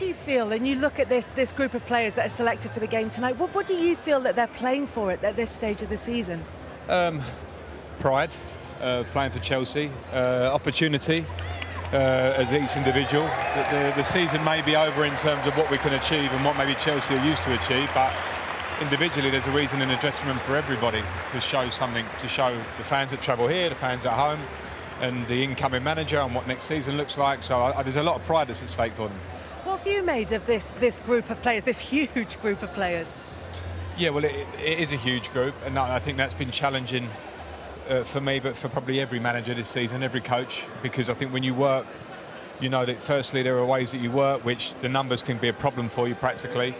do you feel, and you look at this group of players that are selected for the game tonight, what do you feel that they're playing for at this stage of the season? Pride, playing for Chelsea, opportunity as each individual. The season may be over in terms of what we can achieve and what maybe Chelsea are used to achieve, but individually there's a reason in the dressing room for everybody to show something, to show the fans that travel here, the fans at home, and the incoming manager and what next season looks like. So there's a lot of pride that's at stake for them. What have you made of this group of players, this huge group of players? Yeah, well, it is a huge group, and I think that's been challenging for me, but for probably every manager this season, every coach, because I think when you work, you know that firstly there are ways that you work which the numbers can be a problem for you practically,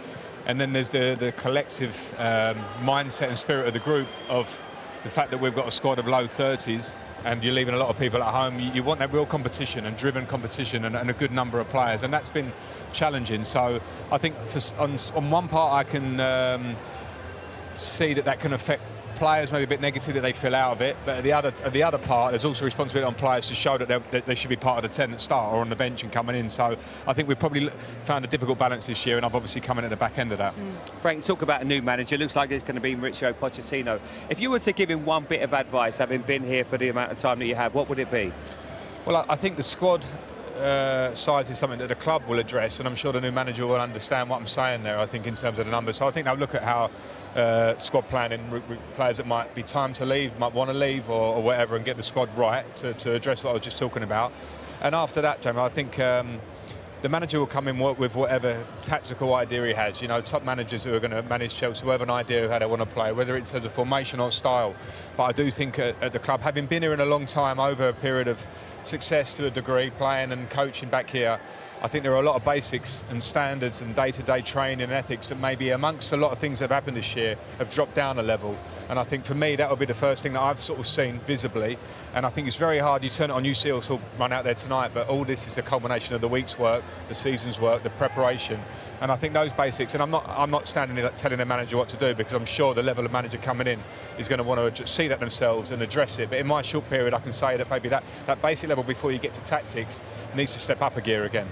and then there's the collective mindset and spirit of the group of the fact that we've got a squad of low 30s and you're leaving a lot of people at home. You want that real competition and driven competition and a good number of players, and that's been challenging. So I think on one part I can see that can affect players maybe a bit negative, that they feel out of it, but at the other part there's also responsibility on players to show that they should be part of the 10 that start or on the bench and coming in. So I think we've probably found a difficult balance this year, and I've obviously come in at the back end of that. Frank, talk about a new manager. Looks like it's going to be Mauricio Pochettino. If you were to give him one bit of advice, having been here for the amount of time that you have, what would it be? Well, I think the squad size is something that the club will address, and I'm sure the new manager will understand what I'm saying there, I think, in terms of the numbers. So I think they'll look at how squad planning, players that might be time to leave, might want to leave or whatever, and get the squad right to address what I was just talking about. And after that, Jamie, I think the manager will come in with whatever tactical idea he has. You know, top managers who are going to manage Chelsea will have an idea of how they want to play, whether it's as a formation or style. But I do think at the club, having been here in a long time, over a period of success to a degree, playing and coaching back here, I think there are a lot of basics and standards and day-to-day training and ethics that maybe amongst a lot of things that have happened this year have dropped down a level. And I think for me that will be the first thing that I've sort of seen visibly. And I think it's very hard. You turn it on, you see us all run out there tonight, but all this is the culmination of the week's work, the season's work, the preparation. And I think those basics, and I'm not standing there telling the manager what to do, because I'm sure the level of manager coming in is going to want to see that themselves and address it. But in my short period, I can say that maybe that basic level before you get to tactics needs to step up a gear again.